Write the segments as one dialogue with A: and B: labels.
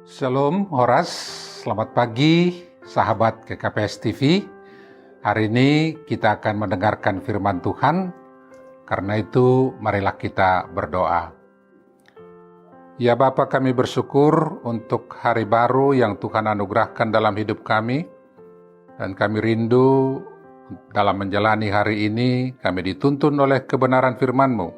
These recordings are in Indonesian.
A: Shalom Horas, selamat pagi sahabat GKPS TV. Hari ini kita akan mendengarkan firman Tuhan, karena itu marilah kita berdoa. Ya Bapa, kami bersyukur untuk hari baru yang Tuhan anugerahkan dalam hidup kami, dan kami rindu dalam menjalani hari ini kami dituntun oleh kebenaran firman-Mu.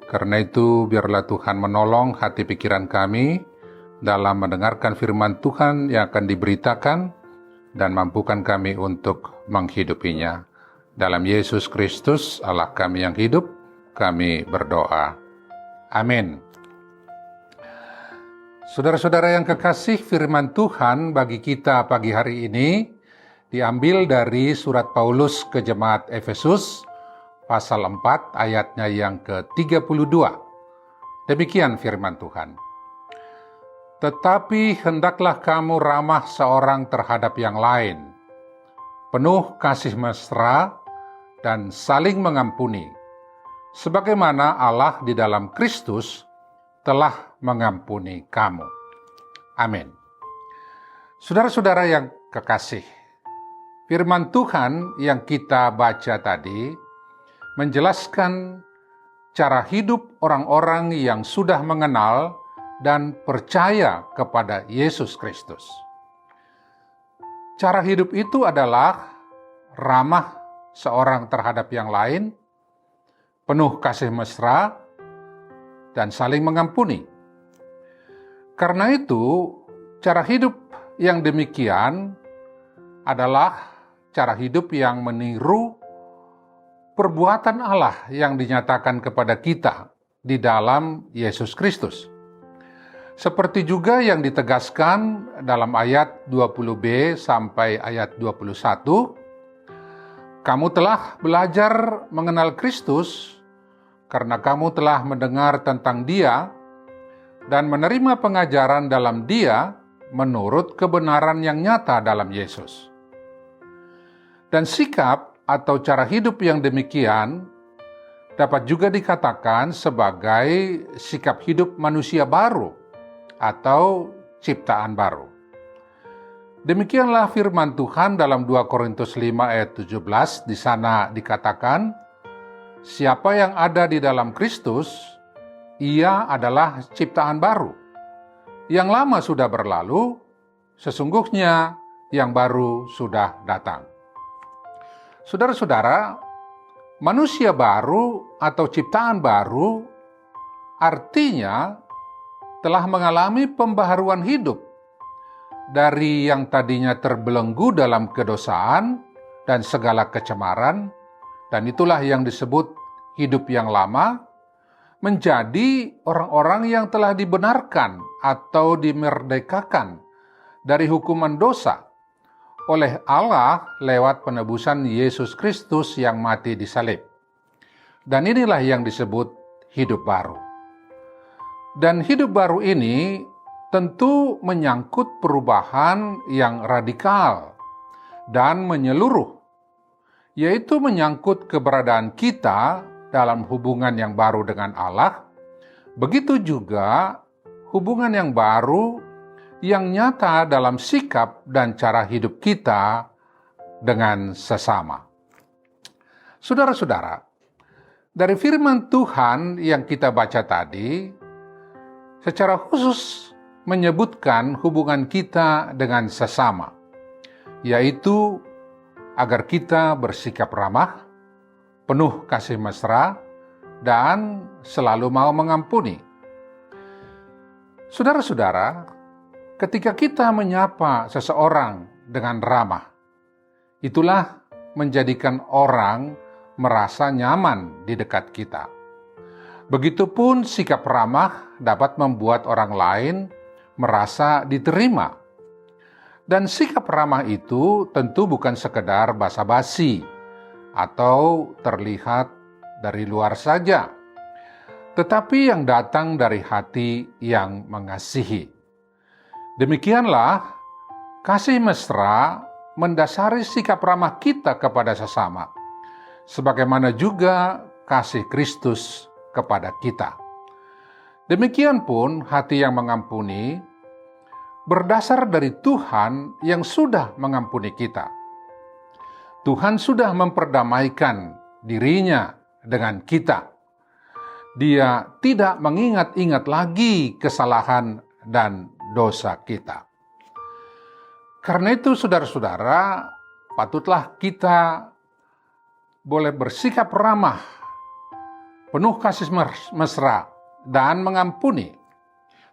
A: Karena itu biarlah Tuhan menolong hati pikiran kami dalam mendengarkan firman Tuhan yang akan diberitakan dan mampukan kami untuk menghidupinya. Dalam Yesus Kristus, Allah kami yang hidup, kami berdoa. Amin. Saudara-saudara yang kekasih, firman Tuhan bagi kita pagi hari ini diambil dari surat Paulus ke jemaat Efesus, pasal 4 ayatnya yang ke-32. Demikian firman Tuhan. Tetapi hendaklah kamu ramah seorang terhadap yang lain, penuh kasih mesra dan saling mengampuni, sebagaimana Allah di dalam Kristus telah mengampuni kamu. Amin. Saudara-saudara yang kekasih, firman Tuhan yang kita baca tadi menjelaskan cara hidup orang-orang yang sudah mengenal dan percaya kepada Yesus Kristus. Cara hidup itu adalah ramah seorang terhadap yang lain, penuh kasih mesra, dan saling mengampuni. Karena itu, cara hidup yang demikian adalah cara hidup yang meniru perbuatan Allah yang dinyatakan kepada kita di dalam Yesus Kristus. Seperti juga yang ditegaskan dalam ayat 20b sampai ayat 21, kamu telah belajar mengenal Kristus karena kamu telah mendengar tentang Dia dan menerima pengajaran dalam Dia menurut kebenaran yang nyata dalam Yesus. Dan sikap atau cara hidup yang demikian dapat juga dikatakan sebagai sikap hidup manusia baru atau ciptaan baru. Demikianlah firman Tuhan dalam 2 Korintus 5 ayat 17. Di sana dikatakan, siapa yang ada di dalam Kristus, ia adalah ciptaan baru. Yang lama sudah berlalu, sesungguhnya yang baru sudah datang. Saudara-saudara, manusia baru atau ciptaan baru artinya telah mengalami pembaharuan hidup dari yang tadinya terbelenggu dalam kedosaan dan segala kecemaran, dan itulah yang disebut hidup yang lama, menjadi orang-orang yang telah dibenarkan atau dimerdekakan dari hukuman dosa oleh Allah lewat penebusan Yesus Kristus yang mati di salib. Dan inilah yang disebut hidup baru. Dan hidup baru ini tentu menyangkut perubahan yang radikal dan menyeluruh, yaitu menyangkut keberadaan kita dalam hubungan yang baru dengan Allah, begitu juga hubungan yang baru yang nyata dalam sikap dan cara hidup kita dengan sesama. Saudara-saudara, dari firman Tuhan yang kita baca tadi, secara khusus menyebutkan hubungan kita dengan sesama, yaitu agar kita bersikap ramah, penuh kasih mesra, dan selalu mau mengampuni. Saudara-saudara, ketika kita menyapa seseorang dengan ramah, itulah menjadikan orang merasa nyaman di dekat kita. Begitupun sikap ramah dapat membuat orang lain merasa diterima. Dan sikap ramah itu tentu bukan sekedar basa-basi atau terlihat dari luar saja, tetapi yang datang dari hati yang mengasihi. Demikianlah kasih mesra mendasari sikap ramah kita kepada sesama, sebagaimana juga kasih Kristus kepada kita. Demikian pun hati yang mengampuni berdasar dari Tuhan yang sudah mengampuni kita. Tuhan sudah memperdamaikan dirinya dengan kita. Dia tidak mengingat-ingat lagi kesalahan dan dosa kita. Karena itu, saudara-saudara, patutlah kita boleh bersikap ramah, penuh kasih mesra, dan mengampuni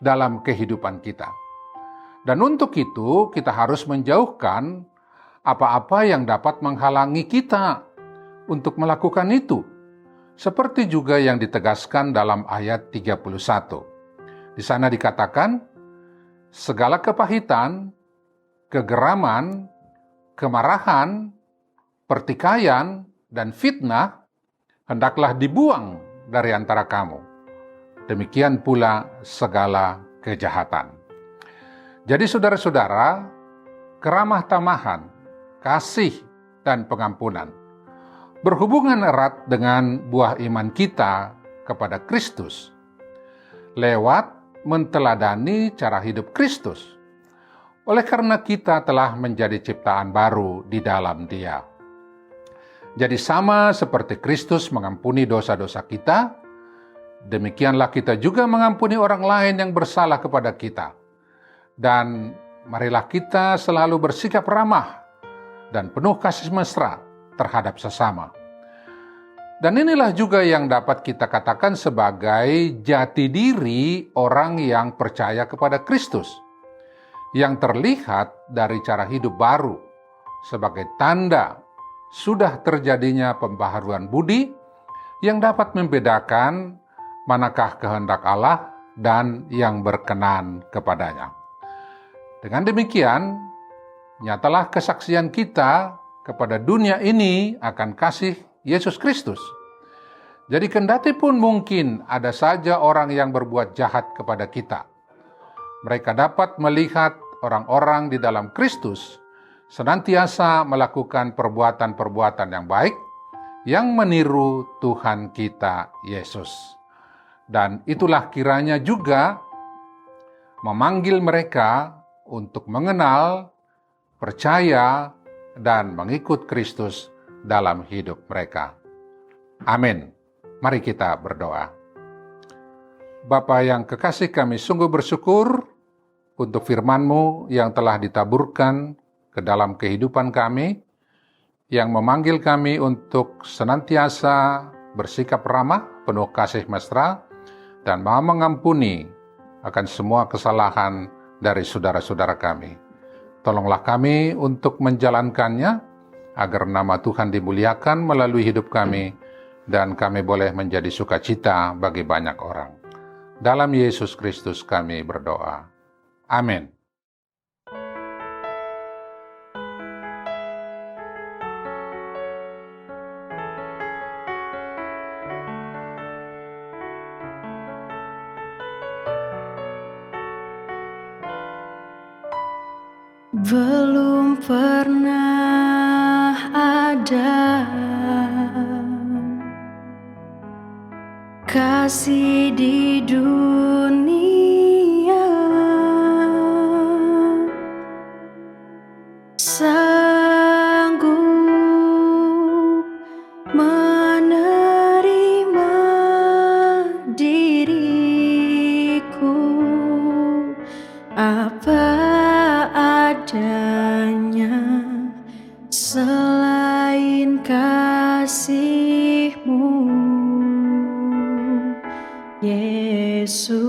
A: dalam kehidupan kita. Dan untuk itu, kita harus menjauhkan apa-apa yang dapat menghalangi kita untuk melakukan itu. Seperti juga yang ditegaskan dalam ayat 31. Di sana dikatakan, segala kepahitan, kegeraman, kemarahan, pertikaian, dan fitnah hendaklah dibuang dari antara kamu. Demikian pula segala kejahatan. Jadi saudara-saudara, keramah tamahan, kasih, dan pengampunan berhubungan erat dengan buah iman kita kepada Kristus lewat menteladani cara hidup Kristus. Oleh karena kita telah menjadi ciptaan baru di dalam Dia. Jadi sama seperti Kristus mengampuni dosa-dosa kita, demikianlah kita juga mengampuni orang lain yang bersalah kepada kita. Dan marilah kita selalu bersikap ramah dan penuh kasih mesra terhadap sesama. Dan inilah juga yang dapat kita katakan sebagai jati diri orang yang percaya kepada Kristus, yang terlihat dari cara hidup baru sebagai tanda sudah terjadinya pembaharuan budi yang dapat membedakan manakah kehendak Allah dan yang berkenan kepadanya. Dengan demikian, nyatalah kesaksian kita kepada dunia ini akan kasih Yesus Kristus. Jadi kendati pun mungkin ada saja orang yang berbuat jahat kepada kita, mereka dapat melihat orang-orang di dalam Kristus senantiasa melakukan perbuatan-perbuatan yang baik yang meniru Tuhan kita Yesus. Dan itulah kiranya juga memanggil mereka untuk mengenal, percaya, dan mengikut Kristus dalam hidup mereka. Amin. Mari kita berdoa. Bapa yang kekasih, kami sungguh bersyukur untuk firman-Mu yang telah ditaburkan ke dalam kehidupan kami, yang memanggil kami untuk senantiasa bersikap ramah, penuh kasih mesra, dan mau mengampuni akan semua kesalahan dari saudara-saudara kami. Tolonglah kami untuk menjalankannya, agar nama Tuhan dimuliakan melalui hidup kami, dan kami boleh menjadi sukacita bagi banyak orang. Dalam Yesus Kristus kami berdoa. Amin.
B: Belum pernah ada kasih di dunia sanggup menerima diriku apa adanya selain kasih-Mu, Yesus.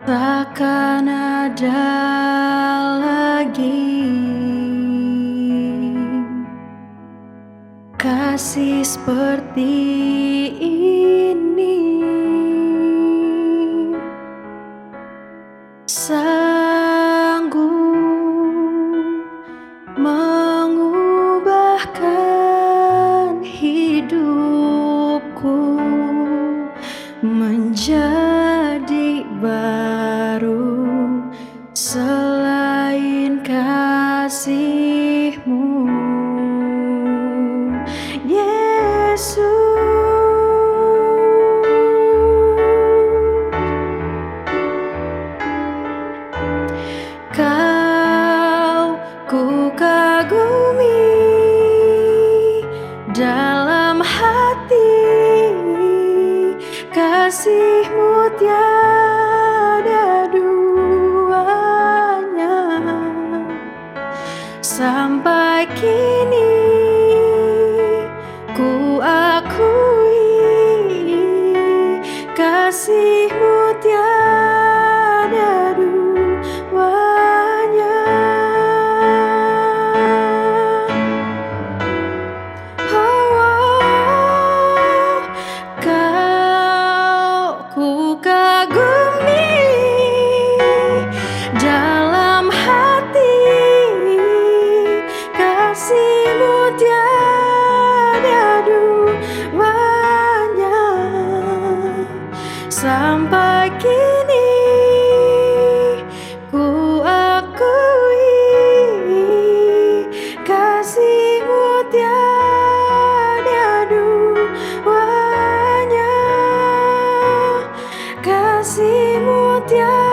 B: Takkan ada lagi kasih seperti ini, sanggup mengubahkan hidupku menjadi baru selain kasih-Mu, Yesus. dalam hati, kasih-Mu tiada duanya. Sampai kini ku akui, kasih-Mu tiada duanya. Oh, Kau ku kagumi dalam hati, kasih-Mu tiada duanya. Sampai kini ku akui, kasih-Mu tiada duanya, kasih-Mu tiada